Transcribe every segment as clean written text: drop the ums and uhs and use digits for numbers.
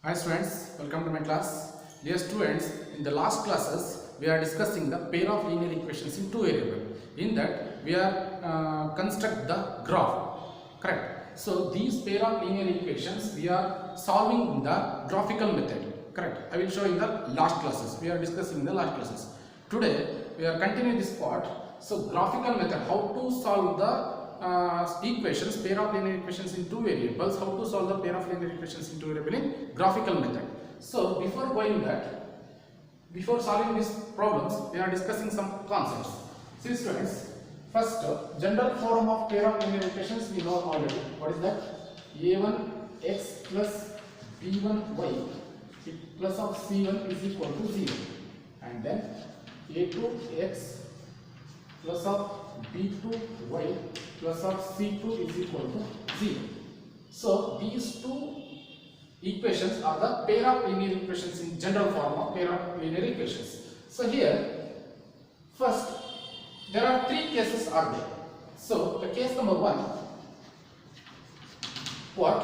Hi students, welcome to my class. Dear students, in the last classes we are discussing the pair of linear equations in two variables. In that we are construct the graph, correct? So these pair of linear equations we are solving in the graphical method, correct? I will show in the last classes. We are discussing in the last classes. Today we are continuing this part. So graphical method, how to solve the equations, pair of linear equations in two variables, how to solve the pair of linear equations in two variables in graphical method. So before going that, before solving these problems, we are discussing some concepts. See students, first general form of pair of linear equations we know already. What is that? a1x plus b1y plus of c1 is equal to 0, and then a2x plus of b2y plus of c2 is equal to 0. So these two equations are the pair of linear equations in general form of pair of linear equations. So here first there are three cases are there. So the case number 1, what?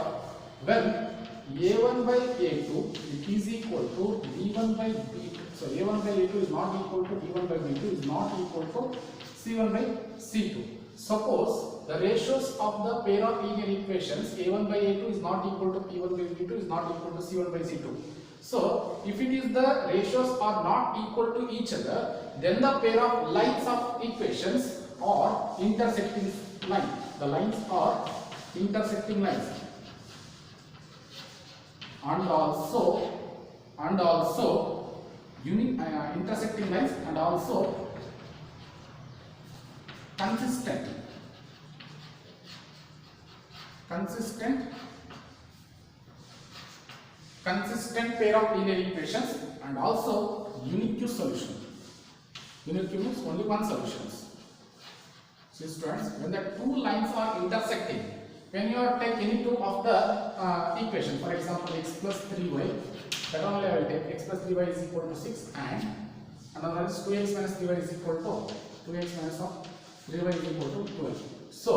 When a1 by a2 it is equal to b1 by b2. So a1 by a2 is not equal to b1 by b2 is not equal to c1 by c2. Suppose the ratios of the pair of linear equations a1 by a2 is not equal to p1 by p2 is not equal to c1 by c2. So if it is the ratios are not equal to each other, then the pair of lines of equations are intersecting line. The lines are intersecting lines, and also intersecting lines, and also consistent pair of linear equations, and also unique solution. Unique means only one solutions. See students, when the two lines are intersecting, when you are take any two of the equation, for example x plus 3y, that only I will take x plus 3y is equal to 6, and another is 2x minus 3y is equal to 2x minus of 3y is equal to 12. So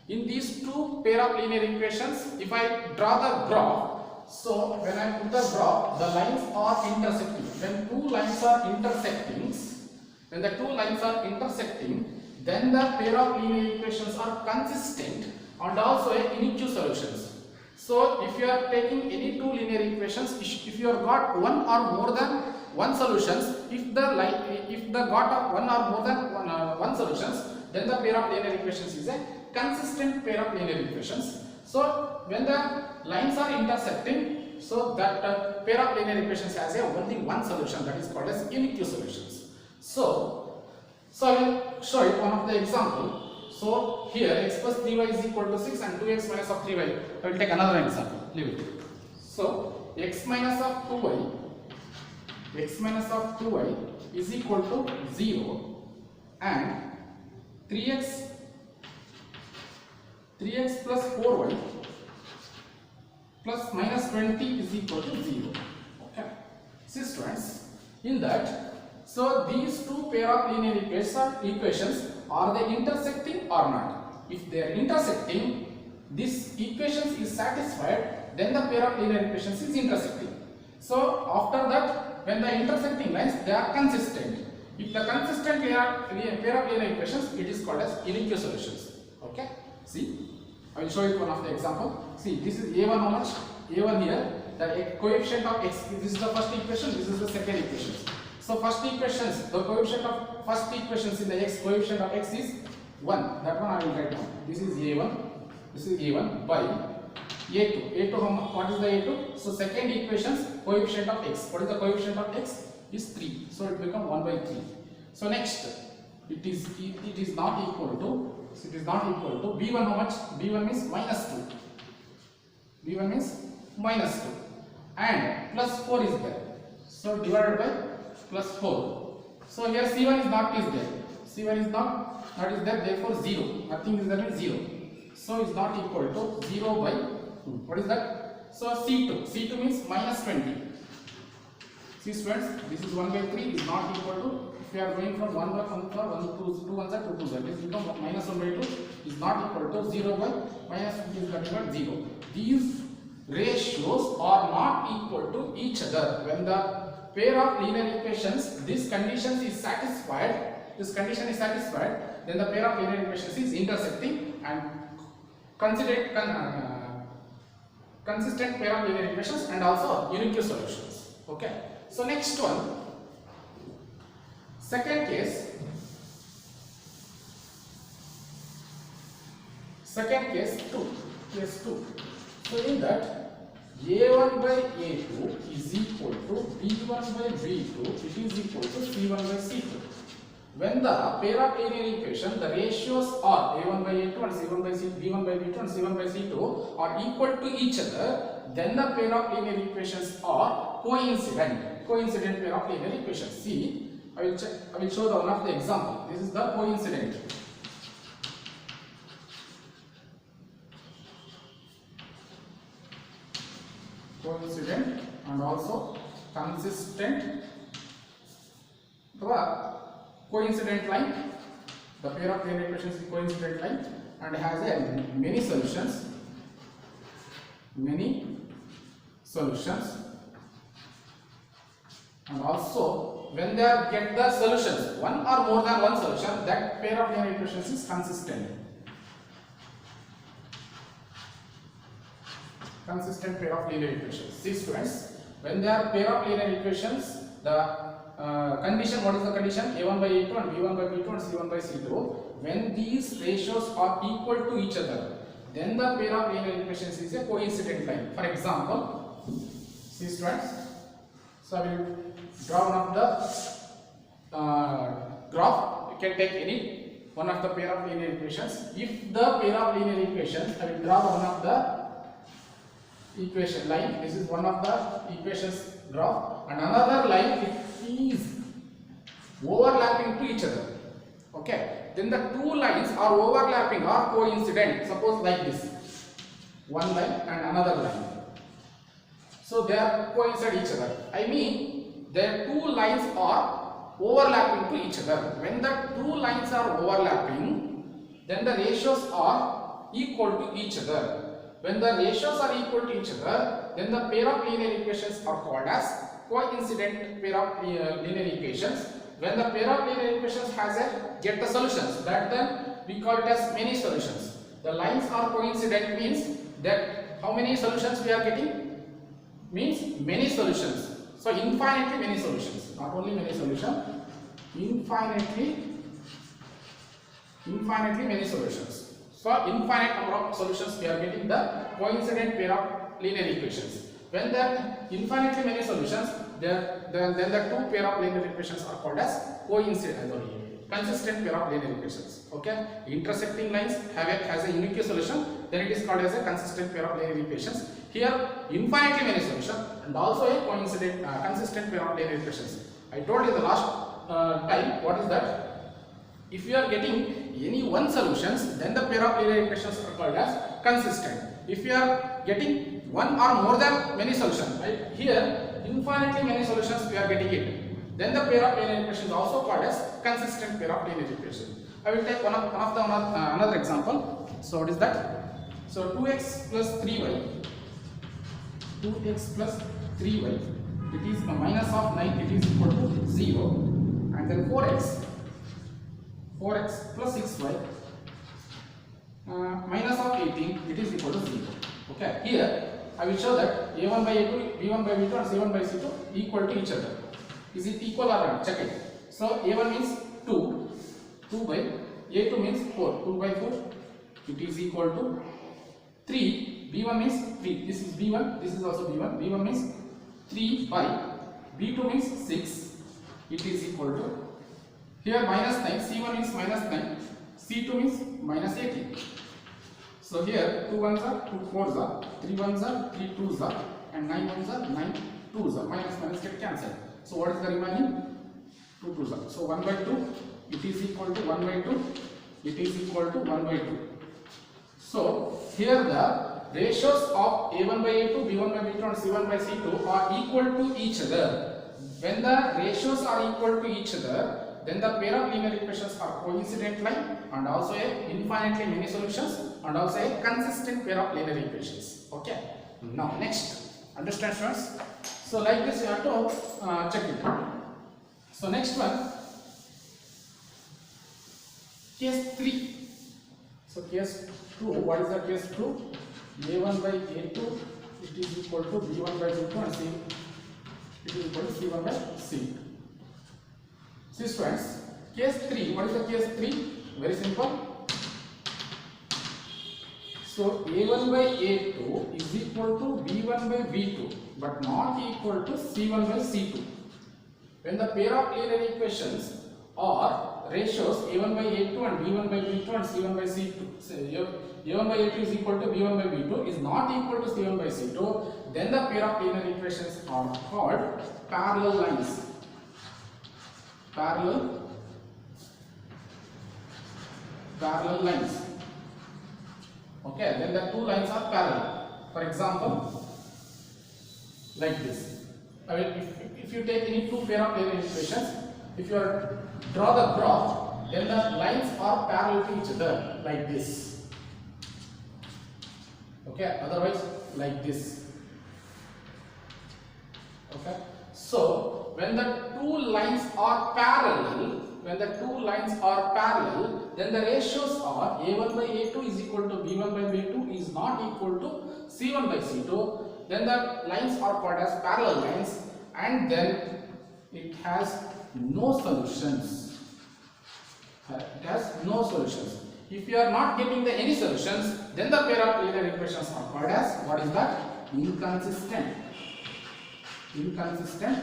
in these two pair of linear equations, if I draw the graph, so when I put the graph, the lines are intersecting. When two lines are intersecting, then the pair of linear equations are consistent and also a unique solutions. So if you are taking any two linear equations, if you have got one or more than one solutions, if the got of one or more than one solutions, then the pair of linear equations is a consistent pair of linear equations. So when the lines are intersecting, so that pair of linear equations has only one solution, that is called as unique solutions. So I will show you one of the example. So here x plus 3y is equal to 6 and 2x minus of 3y. I will take another example. Leave it. So x minus of 2y is equal to 0, and 3x plus 4y plus minus 20 is equal to 0. Okay. See students, in that, so these two pair of linear equations, are they intersecting or not? If they are intersecting, this equation is satisfied, then the pair of linear equations is intersecting. So after that, when the intersecting lines, they are consistent. If the consistent pair of linear equations, it is called as unique solutions. Okay. See, I will show you one of the example. See, this is a1 how much? a1 here, the coefficient of x. This is the first equation. This is the second equation. So first equations, the coefficient of first equations in the x, coefficient of x is 1. That one I will write down. This is a1. This is a1 by a2. A2, what is the a2? So second equation's coefficient of x. What is the coefficient of x? Is 3. So it becomes 1 by 3. So next, it is not equal to. So it is not equal to b1 how much? b1 means minus 2. b1 means minus 2, and plus 4 is there. So divided by plus 4. So here c1 is not is there. c1 is not is there. Therefore 0. Nothing is there means 0. So is not equal to 0 by 2. What is that? So c2. c2 means minus 20. See students, this is 1 by 3 is not equal to, if you are going from 1 by 1 to 2 1 to 2 this becomes minus 1 by 2 is not equal to 0 by minus 50 is nothing but 0. These ratios are not equal to each other. When the pair of linear equations, this condition is satisfied, then the pair of linear equations is intersecting and considered consistent pair of linear equations and also unique solutions. Okay. So next one, second case 2, case 2. So in that a1 by a2 is equal to b1 by b2, it is equal to c1 by c2. When the pair of linear equation, the ratios are a1 by a2 and c1 by c2, b1 by b2 and c1 by c2 are equal to each other, then the pair of linear equations are coincident pair of linear equations. See, I will show the one of the example. This is the coincident. And also consistent. The coincident line, the pair of linear equations is coincident line and has many solutions, and also when they get the solutions, one or more than one solution, that pair of linear equations is consistent pair of linear equations. See students, when they are pair of linear equations, the condition, what is the condition? a1 by a2 and b1 by b2 and c1 by c2. When these ratios are equal to each other, then the pair of linear equations is a coincident line. For example, see students, so I will draw one of the graph. You can take any one of the pair of linear equations. If the pair of linear equations, I will draw one of the equation line. This is one of the equations graph, and another line, it is overlapping to each other. Okay, then the two lines are overlapping or coincident. Suppose like this, one line and another line, so they are coincide each other. I mean, their two lines are overlapping to each other. When the two lines are overlapping, then the ratios are equal to each other. When the ratios are equal to each other, then the pair of linear equations are called as coincident pair of linear equations. When the pair of linear equations has get the solutions, that then we call it as many solutions. The lines are coincident means that how many solutions we are getting? Means many solutions. So infinitely many solutions, not only many solutions, infinitely many solutions. So infinite number of solutions we are getting the coincident pair of linear equations. When there infinitely many solutions, then the two pair of linear equations are called as consistent pair of linear equations. Okay, intersecting lines has a unique solution, then it is called as a consistent pair of linear equations. Here infinitely many solutions and also a consistent pair of linear equations. I told you the last time, what is that? If you are getting any one solutions, then the pair of linear equations are called as consistent. If you are getting one or more than many solutions, right? Here infinitely many solutions we are getting it, then the pair of linear equations also called as consistent pair of linear equations. I will take another example. So what is that? So 2x plus 3y, it is a minus of 9, it is equal to 0, and then 4x plus 6y minus of 18, it is equal to 0. Okay, here I will show that a1 by a2, b1 by b2 and c1 by c2 equal to each other. Is it equal or not? Check it. So a1 means 2 by, a2 means 4, 2 by 4, it is equal to 3, b1 means 3, this is b1, this is also b1, b1 means 3 by, b2 means 6, it is equal to, here minus 9, c1 means minus 9, c2 means minus 18. So here 2 ones are 2 fours are, 3 ones are 3 twos are, and 9 ones are 9 twos are. Minus get cancelled. So what is the remaining? 2 twos are. So 1 by 2, it is equal to 1 by 2, it is equal to 1 by 2. So here the ratios of a1 by a2, b1 by b2 and c1 by c2 are equal to each other. When the ratios are equal to each other, then the pair of linear equations are coincident line and also a infinitely many solutions and also a consistent pair of linear equations. Okay. Now next, understand students? So like this you have to check it. So next one, case 3. So case 2, what is the case 2? A1 by A2 it is equal to B1 by B2 and C it is equal to C1 by C2. See students, case 3, what is the case 3? Very simple. So A1 by A2 is equal to B1 by B2 but not equal to C1 by C2. When the pair of linear equations or ratios A1 by A2 and B1 by B2 and C1 by C2, so A1 by A2 is equal to B1 by B2 is not equal to C1 by C2, then the pair of linear equations are called parallel lines. Parallel lines. Okay, then the two lines are parallel. For example, like this. I mean, if you take any two pair of linear equations, if you draw the graph, then the lines are parallel to each other, like this. Okay, otherwise, like this. Okay, so when the two lines are parallel, then the ratios are A1 by A2 is equal to B1 by B2 is not equal to C1 by C2. Then the lines are called as parallel lines, and then it has no solutions. It has no solutions. If you are not getting any solutions, then the pair of linear equations are called as, what is that? Inconsistent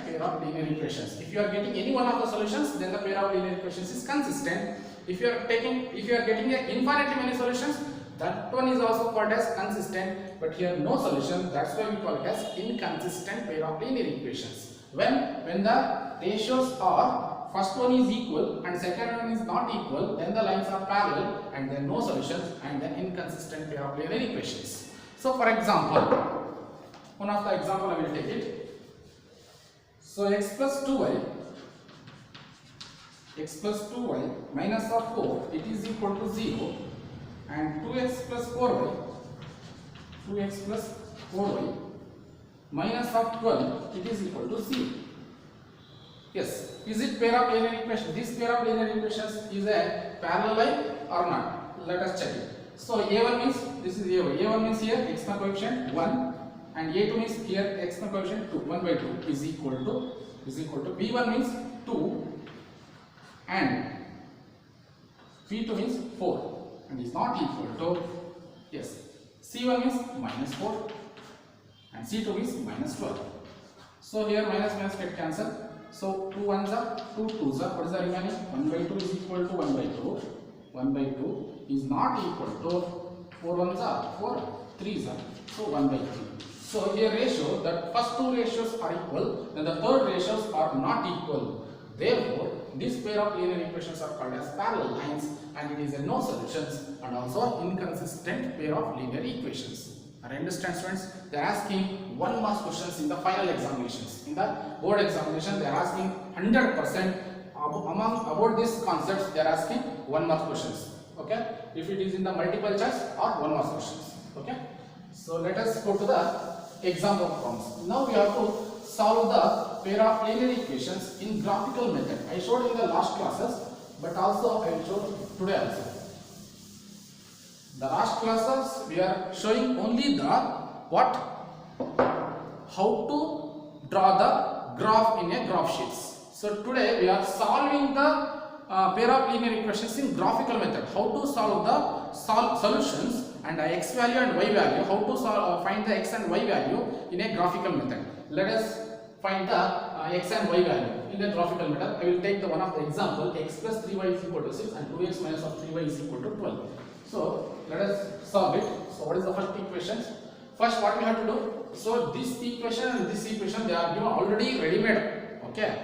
pair of linear equations. If you are getting any one of the solutions, then the pair of linear equations is consistent. If you are getting infinitely many solutions, that one is also called as consistent, but here no solution, that's why we call it as inconsistent pair of linear equations. When the ratios are, first one is equal and second one is not equal, then the lines are parallel and then no solutions and then inconsistent pair of linear equations. So for example, one of the example I will take it. So x plus 2y minus of 4 it is equal to 0, and 2x plus 4y minus of 12 it is equal to 0. Yes, is it pair of linear equation? This pair of linear equations is a parallel line or not? Let us check it. So a1 means, this is a1. a1 means here x coefficient 1, and a2 means here x coefficient 2. 1 by 2 is equal to b1 means 2 and b2 means 4 and is not equal to, yes, c1 means minus 4 and c2 means minus 12. So here minus get cancelled. So 2 1s are 2 2s are, what is the remaining? 1 by 2 is equal to 1 by 2. 1 by 2 is not equal to 4 1s are 4 3s are, so 1 by 3. So here ratio, that first two ratios are equal, then the third ratios are not equal. Therefore, this pair of linear equations are called as parallel lines, and it is a no solutions and also inconsistent pair of linear equations. I understand, students? They are asking 1 mark questions in the final examinations. In the board examination, they are asking 100% about these concepts. They are asking 1 mark questions. Okay? If it is in the multiple choice or 1 mark questions. Okay? So let us go to the example problems. Now we have to solve the pair of linear equations in graphical method. I showed in the last classes, but also I will show today also. The last classes we are showing only the how to draw the graph in a graph sheets. So today we are solving the pair of linear equations in graphical method. How to solve the solutions and x value and y value. How to find the x and y value in a graphical method. Let us find the x and y value in a graphical method. I will take one of the example. X plus 3y is equal to 6 and 2x minus of 3y is equal to 12. So let us solve it. So what is the first equation? First what we have to do? So this equation and this equation, they are given already ready-made. Okay,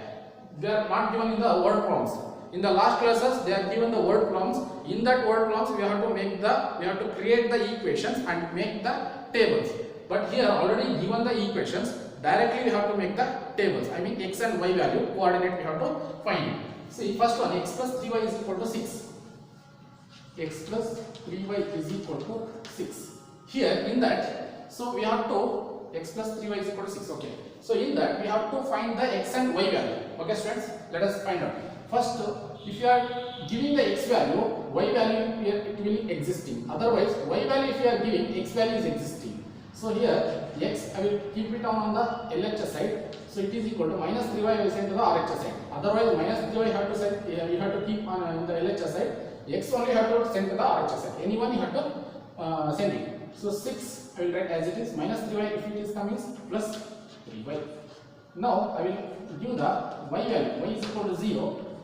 they are not given in the word problems. In the last classes they are given the word problems. In that word problems we have to create the equations and make the tables. But here already given the equations, directly we have to make the tables. I mean x and y value coordinate we have to find it. See, first one, x plus 3y is equal to 6. X plus 3y is equal to 6. Here in that So we have to x plus 3y is equal to 6. Okay. So in that we have to find the x and y value. Okay students, let us find out. First, if you are giving the x value, y value here it will existing. Otherwise, y value if you are giving, x value is existing. So here x I will keep it on the LHS side. So it is equal to minus 3y I will send to the RHS side. Otherwise minus 3y you have to send, you have to keep on in the LHS side. X only have to send to the RHS side. Anyone you have to send it. So 6 I will write as it is, minus 3y if it is coming plus 3y. Now I will give the y value. Y is equal to 0.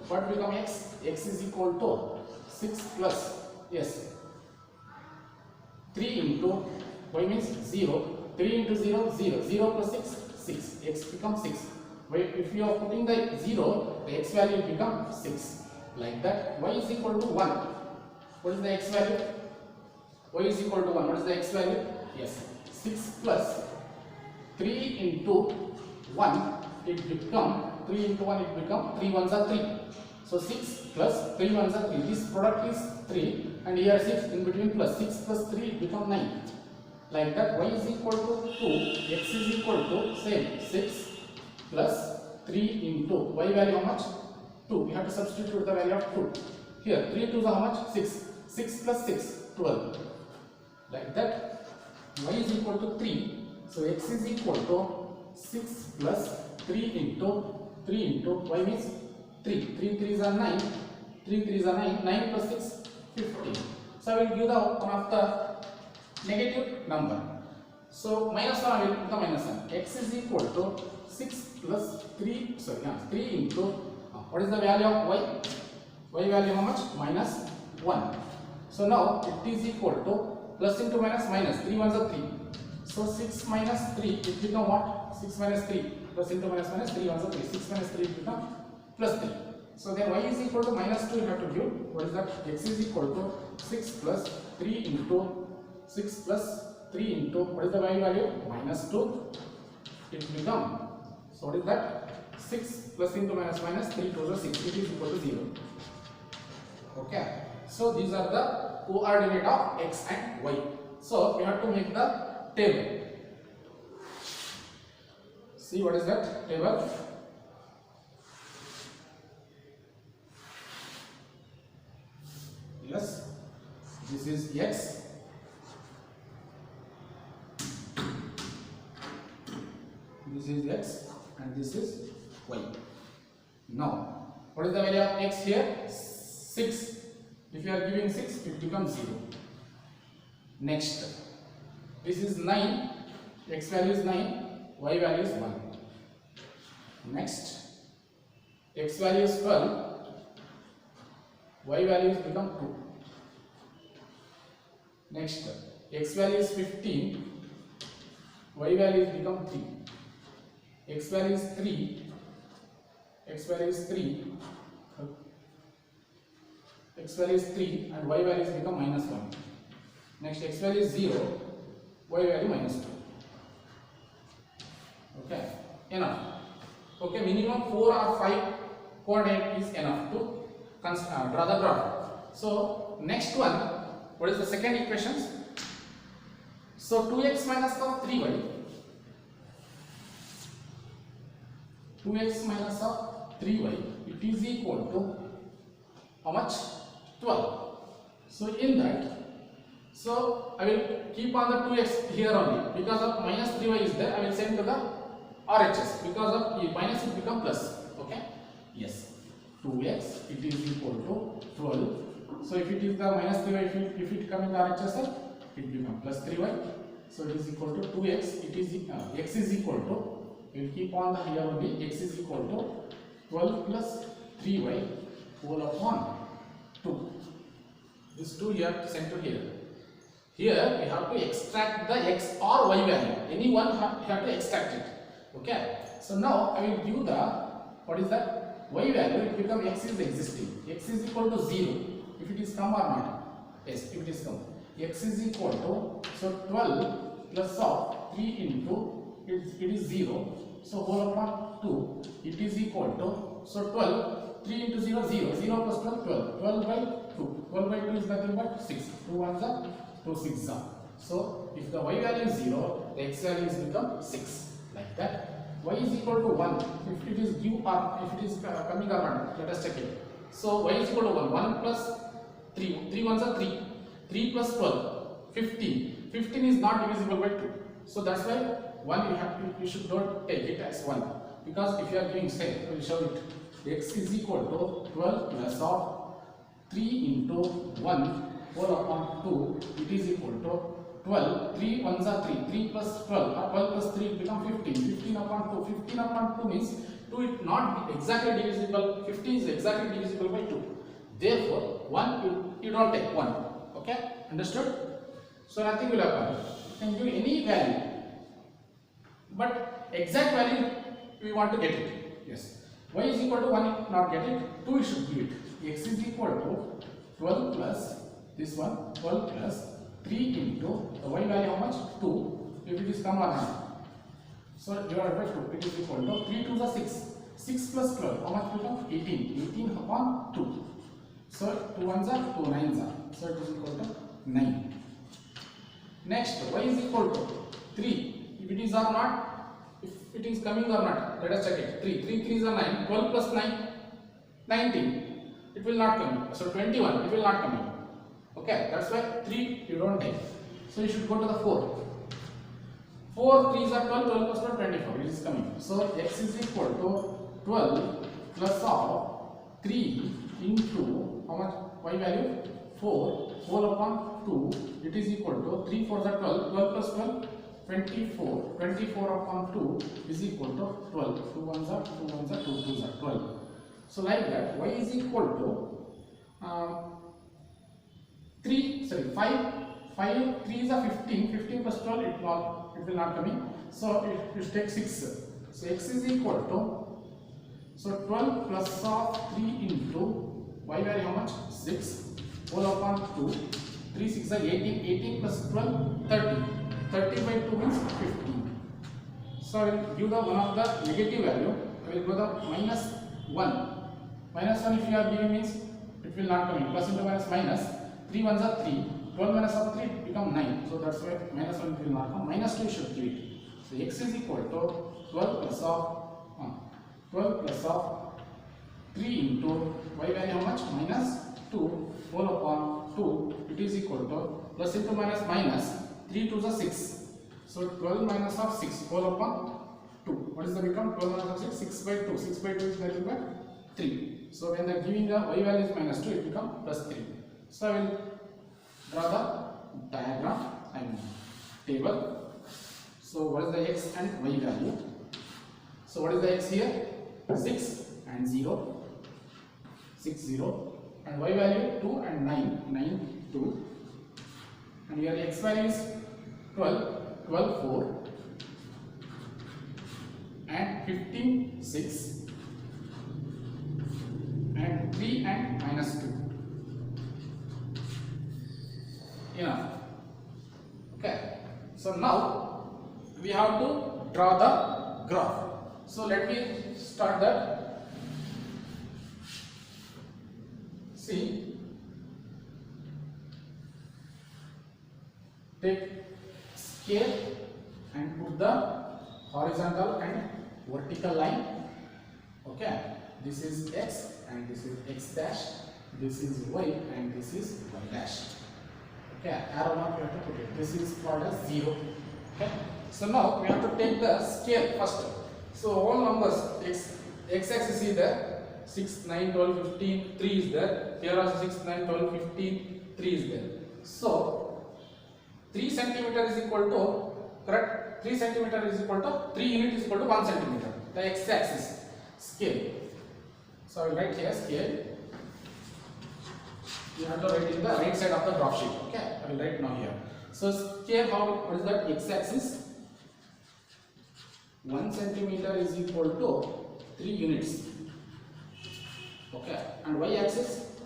What will become x? X is equal to 6 plus, yes, 3 into y means 0. 3 into 0, 0. 0 plus 6, 6. X becomes 6. If you are putting the 0, the x value will become 6. Like that. Y is equal to 1. What is the x value? Y is equal to 1. What is the x value? Yes. 6 plus 3 into 1, it become 3 into 1, it become 3 ones are 3. So 6 plus 3 ones are 3. This product is 3 and here 6 in between plus 6 plus 3 it become 9. Like that. Y is equal to 2, x is equal to same 6 plus 3 into y value how much? 2. We have to substitute the value of 2. Here 3 2 is how much? 6. 6 plus 6, 12. Like that. Y is equal to 3. So x is equal to 6 plus 3 into y means 3. 3 3s are 9. 3 3s are 9. 9 plus 6, 15. So I will give the one of the negative number. So minus 1 I will put the minus 1. X is equal to 6 plus 3. 3 into what is the value of y? Y value how much? Minus 1. So now it is equal to plus into minus minus. 3 ones are 3. So 6 minus 3 it become what? 6 minus 3 plus into minus minus 3 ones are 3. 6 minus 3 it become plus 3. So then y is equal to minus 2 you have to give. What is that? X is equal to 6 plus 3 into 6 plus 3 into what is the value? Minus 2. It become. So what is that? 6 plus into minus minus 3 to the 6. It is equal to 0. Okay. So these are the coordinate of x and y. So we have to make the table. See what is that table? Yes, this is x. This is x and this is y. Now, what is the value of x here? 6. If you are giving 6, it becomes 0. Next, this is 9. X value is 9. Y value is 1. Next, x value is 12. Y value is become 2. Next, x value is 15. Y value is become 3. X value is 3. X value is 3. X value is 3 and y value is become minus 1. Next, x value is 0. Y value minus 2. Okay, enough. Okay, minimum 4 or 5 coordinate is enough to draw the graph. So next one, what is the second equation? So 2x minus of 3y. 2x minus of 3y, it is equal to how much? 12. So in that, so I will keep on the 2x here only. Because of minus 3y is there, I will send to the RHS. Because of minus it become plus. Okay? Yes. 2x, it is equal to 12. So if it is the minus 3y, if it come in the RHS, it become plus 3y. So it is equal to 2x. It is x is equal to, we will keep on the here only, x is equal to 12 plus 3y whole upon 2. This 2 you have to send to here. Here we have to extract the x or y value. Any one you have to extract it. Okay. So now I will give the, what is that? Y value, it become x is existing. X is equal to 0. If it is come or not? Yes, if it is come. X is equal to, so 12 plus of 3 into, it is 0. So whole upon 2, it is equal to, so 12, 3 into 0, 0. 0 plus 12, 12. 12 by 2. 12 by 2 is nothing but 6. 2 ones are 2 6 are. So if the y value is 0, the x value is become 6, like that. Y is equal to 1 if it is due or if it is coming or not. Let us check it. So y is equal to 1. 1 plus 3. 3 ones are 3. 3 plus 12. 15. 15 is not divisible by 2. So that's why 1 you should not take it as 1. Because if you are giving say, we will show it. X is equal to 12 plus of 3 into 1 whole upon 2. It is equal to 12, 3 ones are 3, 3 plus 12, 12 plus 3 become 15, 15 upon 2, 15 upon 2 means 2 is not exactly divisible, 15 is exactly divisible by 2. Therefore, 1 you don't take 1, okay, understood? So nothing will happen, you can give any value, but exact value we want to get it, yes. Y is equal to 1, not get it, 2 you should give it, x is equal to 12 plus this one, 12 plus 3 into the y value how much? 2 if it is come or not. So divided by 2 it is equal to 3 to the 6. 6 plus 12 how much become? 18. 18 upon 2. So 2 ones are 2 nines are. So it is equal to 9. Next y is equal to 3. If it is or not, if it is coming or not, let us check it. 3. 3 3s are 9. 12 plus 9, 19. It will not come. So 21 it will not come in. Okay, that's why 3 you don't take. So you should go to the 4. 4 3s are 12, 12 plus 12, 24. It is coming. So x is equal to 12 plus of 3 into how much? Y value? 4 whole upon 2. It is equal to 3 4s are 12, 12 plus 12, 24. 24 upon 2 is equal to 12. 2 1s are 2 1s are 2 2s are 12. So like that, y is equal to 5 3s are 15, 15 plus 12 it will not come in. So it will take 6. So x is equal to, so 12 plus of 3 into y value how much? 6 whole upon 2. 3 6 are 18, 18 plus 12 30. 30 by 2 means 15. So I will give the one of the negative value. I will go the minus 1. Minus 1 if you are giving means it will not come in. Plus into minus minus. 3 ones are 3, 12 minus of 3 become 9, so that's why minus 1 will not come, minus 2 should give it. So x is equal to 12 plus of 3 into y value how much? Minus 2 whole upon 2, it is equal to plus into minus minus 3 to the 6, so 12 minus of 6 whole upon 2, what is the become? 12 minus of 6, 6 by 2, 6 by 2 is nothing but 3, so when they are giving the y value is minus 2 it become plus 3. So I will draw the diagram and table. So what is the x and y value? So what is the x here? 6 and 0, 6 0, and y value 2 and 9, 9 2, and here x value is 12, 12 4, and 15 6, and 3 and minus 2. Enough. Okay, so now we have to draw the graph. So let me start that. See, take scale and put the horizontal and vertical line. Okay, this is x and this is x dash, this is y and this is y dash. Okay, arrow mark we have to put it. This is called as 0. Okay, so now we have to take the scale first. So all numbers, x axis is there, 6 9 12 15 3 is there, here also 6 9 12 15 3 is there. So 3 centimeter is equal to, correct, 3 centimeter is equal to 3 unit is equal to 1 centimeter, the x axis scale. So I will write here scale. You have to write in the right side of the graph sheet. Okay, I will write now here. So scale, what is that? X axis 1 centimeter is equal to 3 units. Okay, and y axis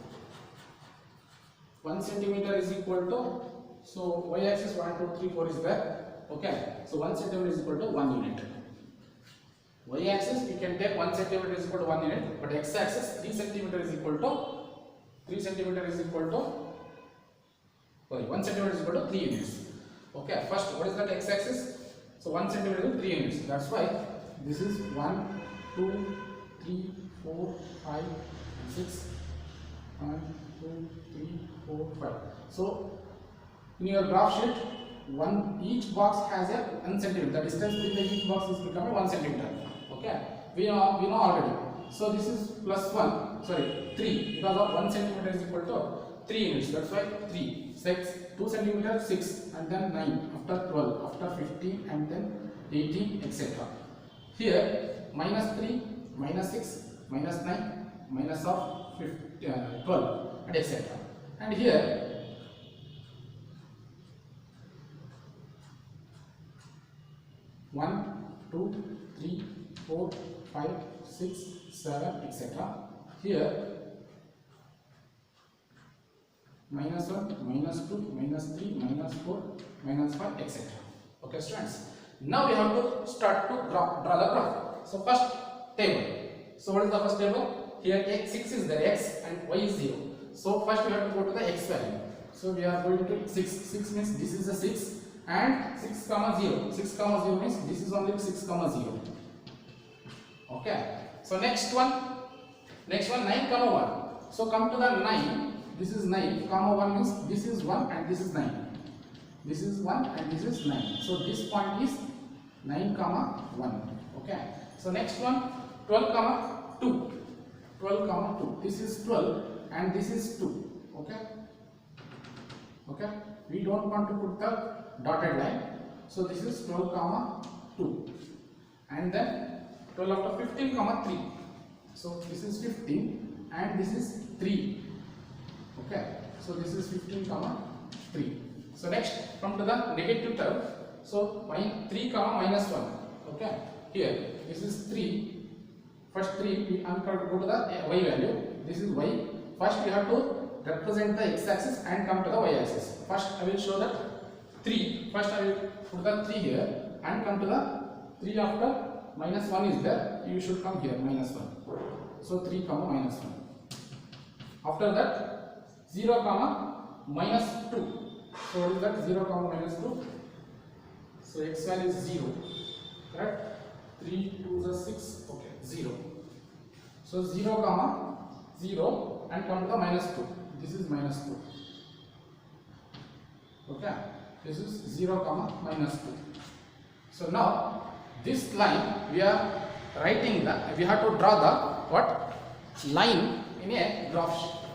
1 centimeter is equal to, so y axis 1 2 3 4 is there. Okay, so 1 centimeter is equal to 1 unit. Y axis you can take 1 centimeter is equal to 1 unit, but x axis 3 centimeter is equal to 3 centimeter is equal to, sorry, 1 centimeter is equal to 3 units. Okay, first what is that x-axis? So 1 centimeter is 3 units. That's why this is 1, 2, 3, 4, 5, 6. 1, 2, 3, 4, 5. So in your graph sheet, each box has a 1 centimeter. The distance between each box is becoming 1 centimeter. Okay, we know already. So this is plus 1, sorry 3, because of 1 centimeter is equal to 3 units. That's why 3, 6, 2 centimeter 6, and then 9, after 12, after 15, and then 18, etc. Here minus 3, minus 6, minus 9, minus of 12, and etc. And here 1, 2, 3, 4, 5, 6, 7, etc. Here minus 1, minus 2, minus 3, minus 4, minus 5, etc. Okay, students. Now we have to start to draw the graph. So first table. So what is the first table? Here x6 is there, x and y is 0. So first we have to go to the x value. So we are going to 6. 6 means this is a 6 and 6 comma 0. 6 comma 0 means this is only 6 comma 0. Okay. So next one 9 comma 1. So come to the 9. This is 9 comma 1 means this is 1 and this is 9. This is 1 and this is 9. So this point is 9 comma 1. Okay. So next one 12 comma 2. 12 comma 2. This is 12 and this is 2. Okay. Okay. We don't want to put the dotted line. So this is 12 comma 2. And then 12 after 15 comma 3. So this is 15 and this is 3. Okay. So this is 15 comma 3. So next come to the negative term. So 3 comma minus 1. Okay. Here this is 3. First 3 we go to the y value. This is y. First we have to represent the x-axis and come to the y-axis. First I will show that 3. First I will put the 3 here and come to the 3 after minus 1 is there. You should come here minus 1. So 3 comma minus 1. After that 0 comma minus 2. So what is that? 0 comma minus 2. So x value is 0. Correct? 3 2 is 6. Okay, 0. So 0 comma 0 and come to the minus 2. This is minus 2. Okay. This is 0 comma minus 2. So now this line we are writing we have to draw the what? Line in a graph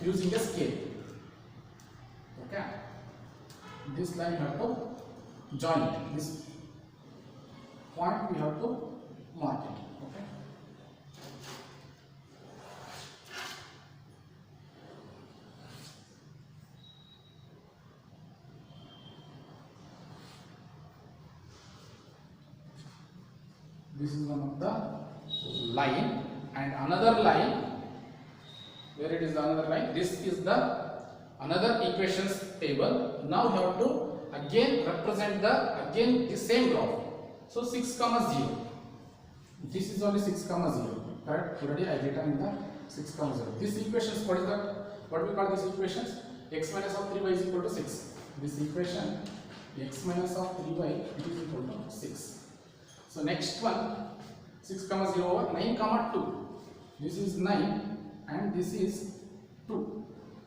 using a scale. Okay. This line we have to join it. This point we have to mark it. Okay. This is one of the line and another line. Where it is another line? This is the another equations table. Now we have to again represent the same graph. So 6 comma 0. This is only 6 comma 0. Correct? Already I written in the 6 comma 0. This equations, what is that? What we call these equations? X minus of 3y is equal to 6. This equation x minus of 3y is equal to 6. So next one 6 comma 0 over 9 comma 2. This is 9 and this is 2.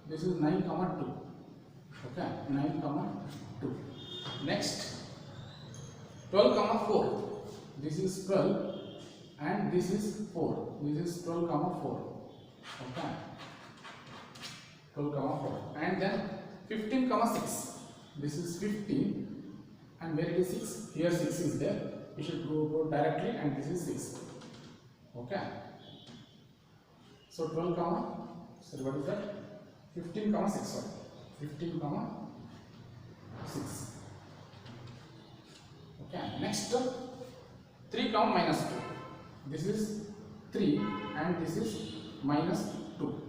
This is 9 comma 2. Okay, 9 comma 2. Next 12 comma 4. This is 12 and this is 4. This is 12 comma 4. Okay, 12 comma 4. And then 15 comma 6. This is 15 and where it is 6? Here 6 is there. You should go directly and this is 6. Okay. So 12 comma, sorry, what is that? 15 comma 6, sorry. 15 comma 6. Okay. Next 3 comma minus 2. This is 3 and this is minus 2.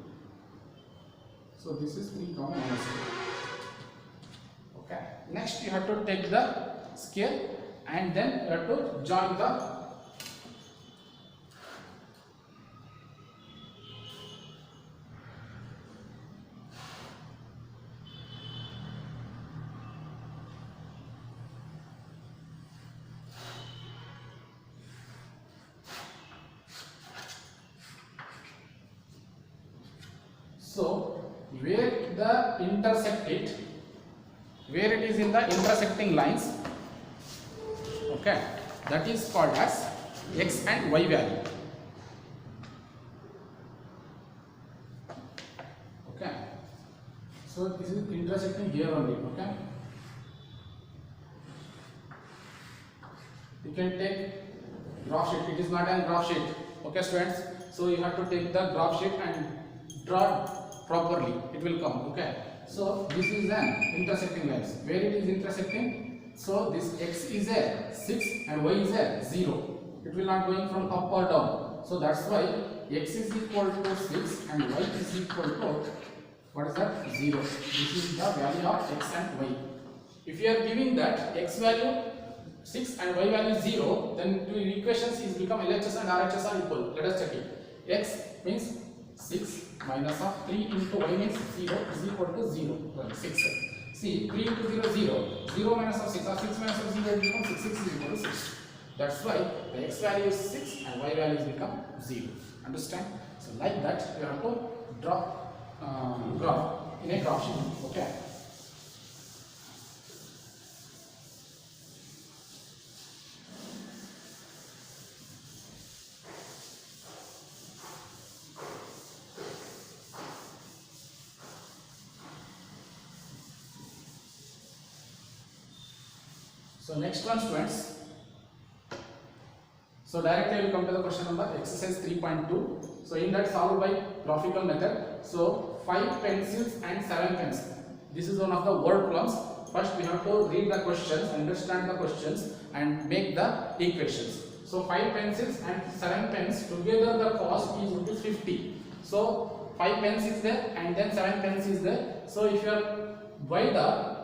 So this is 3 comma minus 2. Okay. Next you have to take the scale and then you have to join the intersect it where it is in the intersecting lines. Okay, that is called as x and y value. Okay, so this is intersecting here only. Okay, you can take graph sheet. It is not a graph sheet. Okay, students. So you have to take the graph sheet and draw properly. It will come. Okay. So this is an intersecting lines. Where it is intersecting? So this x is a 6 and y is a 0. It will not going from up or down. So that's why x is equal to 6 and y is equal to, what is that? 0. This is the value of x and y. If you are giving that x value 6 and y value 0, then two equations is become LHS and RHS are equal. Let us check it. X means 6 minus of 3 into y means 0 is equal to 0. Well, 6. See, 3 into 0, 0. 0 minus of 6 or 6 minus of 0 becomes 6. 6 is equal to 6. That's why the x value is 6 and y value is become 0. Understand? So like that you have to draw graph in a graph sheet. Okay. So next one, students. So directly I will come to the question number exercise 3.2. So in that solved by graphical method. So 5 pencils and 7 pens. This is one of the word problems. First we have to read the questions, understand the questions and make the equations. So 5 pencils and 7 pens together the cost is rupees 50. So 5 pens is there and then 7 pens is there. So if you are by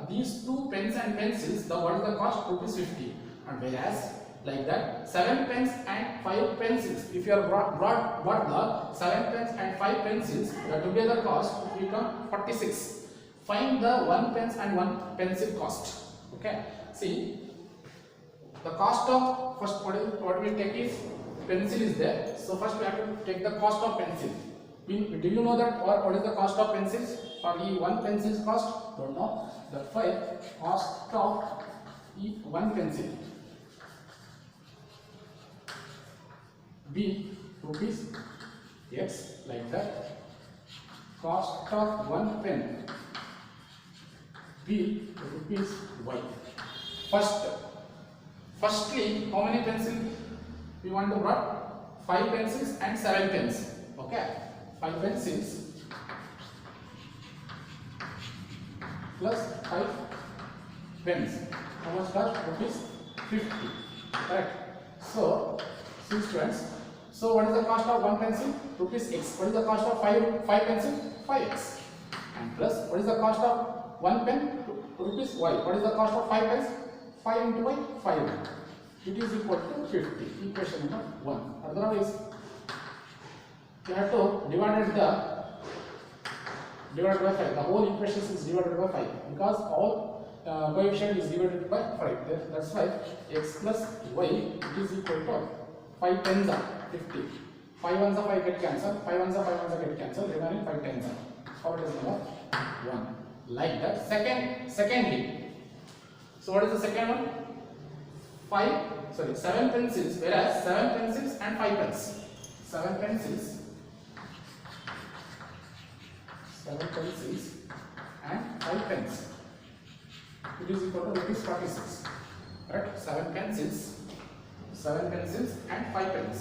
these 2 pens and pencils, the what is the cost? Rupees 50. And whereas like that 7 pens and 5 pencils, if you are brought the 7 pens and 5 pencils, the together cost will become 46. Find the 1 pens and 1 pencil cost. Okay, see the cost of first what we take is pencil is there. So first we have to take the cost of pencil. Do you know that what is the cost of pencils? For one pencil's cost, don't know. The cost of one pencil B rupees X, like that. Cost of one pen B rupees Y. Firstly, how many pencils we want to bring? 5 pencils and 7 pens. Okay, 5 pencils plus 5 pens. How much cost? Rupees 50. Correct. So, see students. So, what is the cost of 1 pencil? Rupees X. What is the cost of 5 pencil? 5x. And plus, what is the cost of 1 pen? Rupees Y. What is the cost of 5 pens? 5 into Y? 5. It is equal to 50. Equation number 1. Otherwise, you have to divide by 5. The whole equation is divided by 5 because all coefficient is divided by 5. That's why x plus y is equal to 5 tens are 50. 5 ones are 5 get cancelled. 5 ones are 5 ones are get cancelled. Remaining 5 tens are. How it is number 1. Like that. Secondly. So what is the second one? 7 pencils. Whereas 7 pencils and 5 pens. 7 pencils. 7 pencils and 5 pens. It is equal to rupees 46. Right? 7 pencils and 5 pens.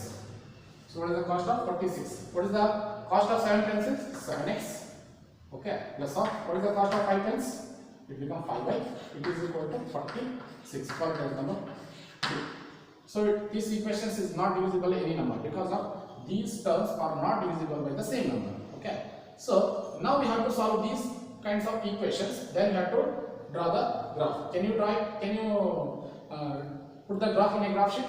So what is the cost of 46? What is the cost of 7 pencils? 7x. Okay. Plus of what is the cost of 5 pens? It becomes 5y. It is equal to 46. Call it as number 2. So this equation is not divisible by any number because of these terms are not divisible by the same number. Okay. So now we have to solve these kinds of equations. Then we have to draw the graph. Can you draw it? Can you put the graph in a graph sheet?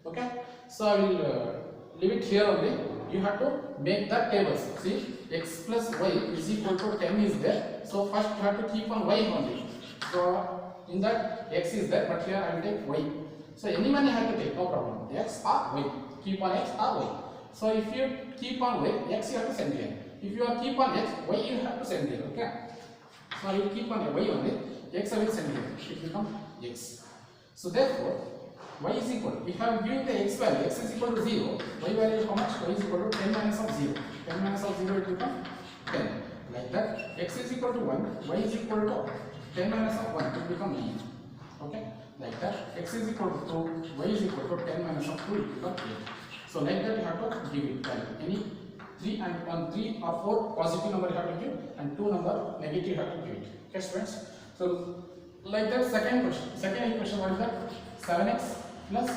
Okay. So I will leave it here only. You have to make the tables. See, x plus y is equal to 10 is there. So first you have to keep on y only. So in that x is there, but here I will take y. So any one you have to take, no problem. X or y. Keep on x or y. So if you keep on y, x you have to send here. If you are keep on x, y you have to send here. Okay. So I will keep on y only, x I will send here. It will become x. So therefore, y is equal. If I have given the x value, x is equal to 0, y value is how much? Y is equal to 10 minus of 0. 10 minus of 0 it will become 10. Like that, x is equal to 1, y is equal to 10 minus of 1, it will become 8. Okay. Like that, x is equal to 2, y is equal to 10 minus of 2, it will become 8. So like that you have to give it value. Any 3 or 4 positive number you have to give and 2 number negative you have to give it. Okay students. So like that, second equation, what is that? 7x plus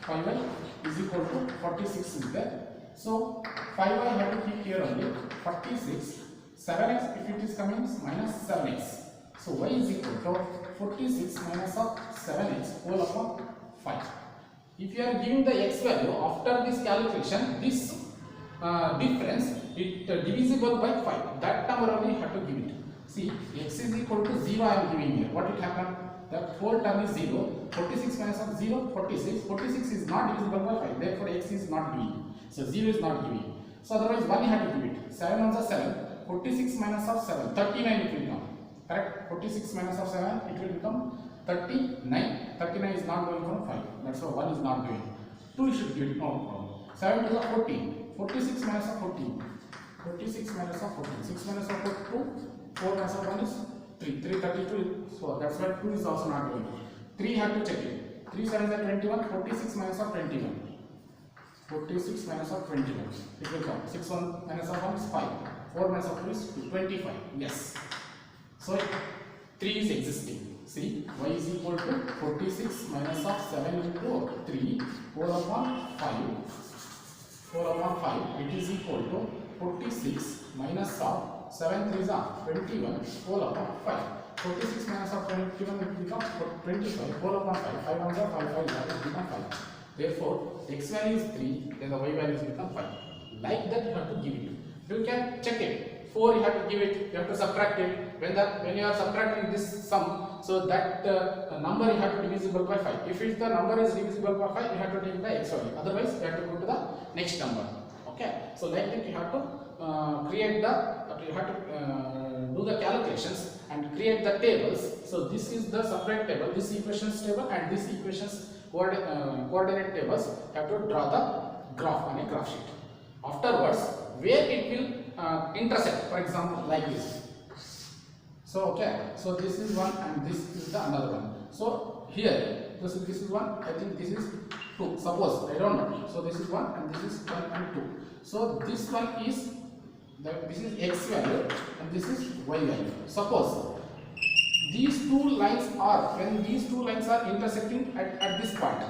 5y is equal to 46 is there. So 5y I have to keep here only, 46, 7x if it is coming is minus 7x. So y is equal to 46 minus of 7x whole upon 5. If you are giving the x value after this calculation, this difference it divisible by 5. That number only you have to give it. See, x is equal to 0 I am giving here. What it happened? The whole term is 0. 46 minus of 0, 46. 46 is not divisible by 5. Therefore, x is not giving. So 0 is not giving. So otherwise 1 you have to give it. 7 on the 7. 46 minus of 7. 39 it will become. Correct? 46 minus of 7 it will become 39. 39 is not going from 5. That's why 1 is not going. 2 you should give it. No problem. 7 to the 14. 46 minus of 14. 46 minus of 14. 6 minus of 2. 4 minus of 1 is 3. 332. So that's why 2 is also not going. 3 you have to check it. 3 7 is 21. 46 minus of 21. 46 minus of 21. It will come. 6 1 minus of 1 is 5. 4 minus of 2 is 25. Yes. So 3 is existing. See, y is equal to 46 minus of 7 into 3 4 upon 5. 4 upon 5. It is equal to 46 minus of 7 3 is 21 whole upon 5. 46 minus of 21 it becomes 25 whole upon 5. 5 on the 5 it becomes 5. Therefore, x value is 3, then the y value is become 5. Like that you have to give it. You can check it. 4 you have to give it, you have to subtract it. When you are subtracting this sum, so that number you have to divisible by 5. If the number is divisible by 5, you have to take the x value. Otherwise, you have to go to the next number. Okay. So like that you have to do the calculations and create the tables. So this is the separate table, this equations table and this equations coordinate tables. You have to draw the graph on a graph sheet. Afterwards, where it will intersect, for example, like this. So okay, so this is one and this is the another one. So here, this is one. I think this is 2. Suppose I don't know. So this is 1 and this is 1 and 2. So this one is this is x value and this is y value. Suppose these two lines are intersecting at this point.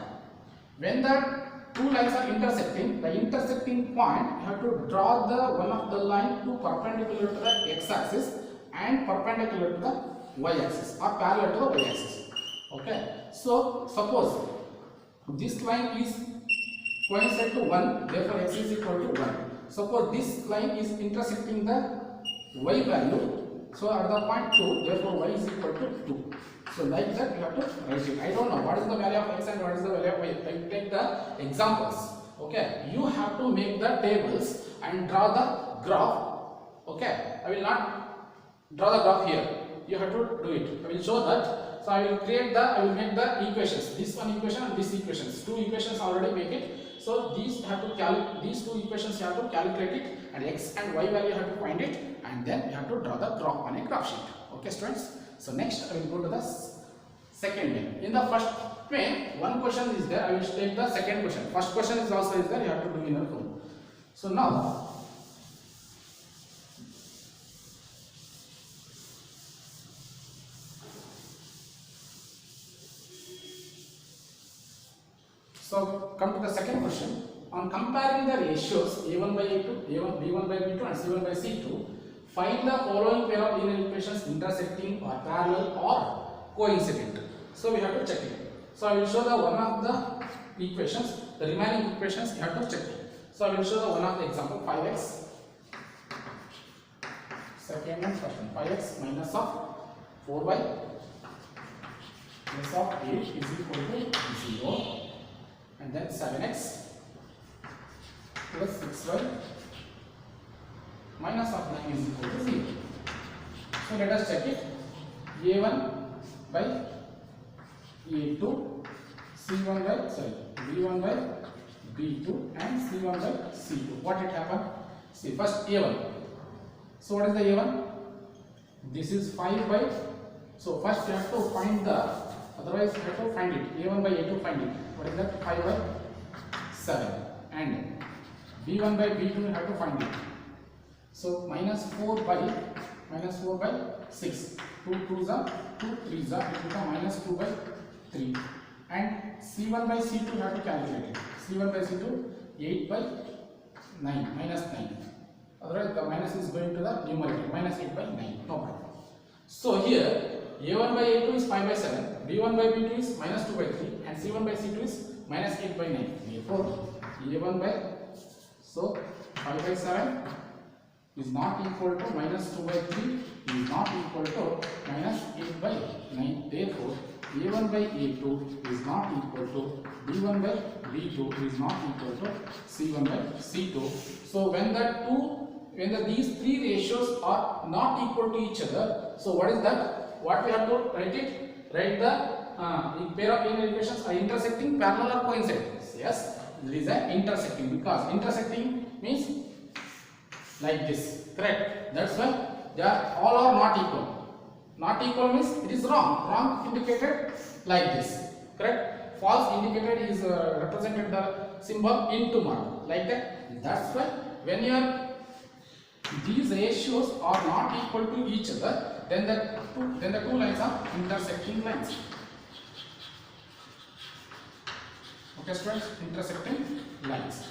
When the two lines are intersecting, the intersecting point you have to draw the one of the line to perpendicular to the x-axis and perpendicular to the y-axis or parallel to the y-axis. Okay. So suppose this line is coincide to 1, therefore x is equal to 1. Suppose this line is intersecting the y value, so at the point 2, therefore y is equal to 2. So like that you have to write it. I don't know what is the value of x and what is the value of y. I take the examples. Okay, you have to make the tables and draw the graph. Okay, I will not draw the graph here. You have to do it. I will show that. So I will make the equations. This one equation and this equations. Two equations already make it. So these two equations you have to calculate it, and x and y value you have to find it, and then you have to draw the graph on a graph sheet. Okay, students. So next I will go to the second way. In the first way, one question is there. I will take the second question. First question is also is there. You have to do in your home. So now. So come to the second question. On comparing the ratios a1 by a2, b1 by b2 and c1 by c2, find the following pair of linear equations intersecting or parallel or coincident. So we have to check it. So I will show the one of the equations. The remaining equations you have to check it. So I will show the one of the example 5x. Second one, first one. 5x minus of 4y plus of 8 is equal to 0. And then 7x plus 6y minus of 9 is equal to 0. So let us check it. A1 by A2, C1 by B1 by B2 and C1 by C2. What it happened? See, first A1. So what is the A1? This is 5 by, so first you have to find the, otherwise you have to find it. A1 by A2, find it. What is that? 5 by 7. And B1 by B2 you have to find it. So minus 4 by 6. 2 2s are 2 3s are, it becomes minus 2 by 3. And C1 by C2 you have to calculate it. C1 by C2, 8 by 9, minus 9. Otherwise the minus is going to the numerator, minus 8 by 9, no problem. So here A1 by A2 is 5 by 7, B1 by B2 is minus 2 by 3 and C1 by C2 is minus 8 by 9. Therefore A1 by, so 5 by 7 is not equal to minus 2 by 3 is not equal to minus 8 by 9. Therefore A1 by A2 is not equal to B1 by B2 is not equal to C1 by C2. So when these three ratios are not equal to each other, so what is that? What we have to write it? Write the pair of linear equations are intersecting, parallel or coincident. Yes, there is an intersecting, because intersecting means like this, correct? That's why they are all are not equal. Not equal means it is wrong. Wrong indicated like this, correct? False indicated is represented the symbol into mark like that. That's why when these ratios are not equal to each other, then the two lines are intersecting lines. Okay, students, intersecting lines.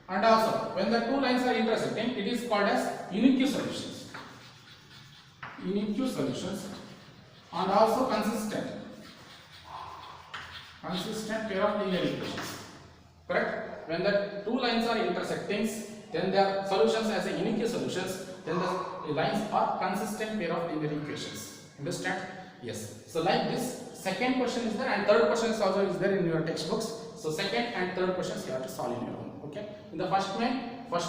And also, when the two lines are intersecting, it is called as unique solutions. Unique solutions, and also consistent pair of linear equations. Correct? When the two lines are intersecting, then their solutions as a unique solutions, then the lines are consistent pair of linear equations. Understand? Yes. So like this, second question is there and third question is also is there in your textbooks. So second and third questions you have to solve in your own. Okay. In the first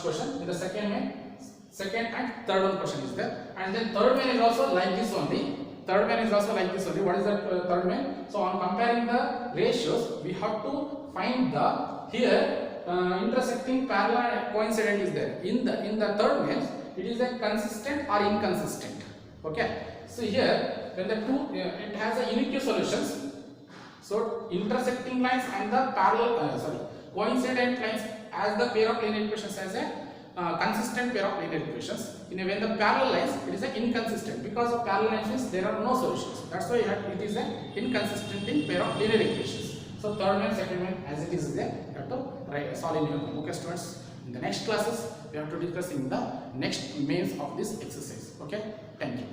question. In the second and third one question is there, and then third one is also like this only. What is that third one? So on comparing the ratios, we have to find the here intersecting, parallel, coincident is there. In the third one, it is a consistent or inconsistent. Okay. So here when the two it has a unique solutions. So intersecting lines and the coincident lines as the pair of linear equations as a consistent pair of linear equations. When the parallel lines, it is an inconsistent, because of parallel lines means there are no solutions. That's why it is an inconsistent pair of linear equations. So third one, second one, as it is there, you have to solve in your own. Okay, students. In the next classes, we have to discuss in the next mains of this exercise. Okay, thank you.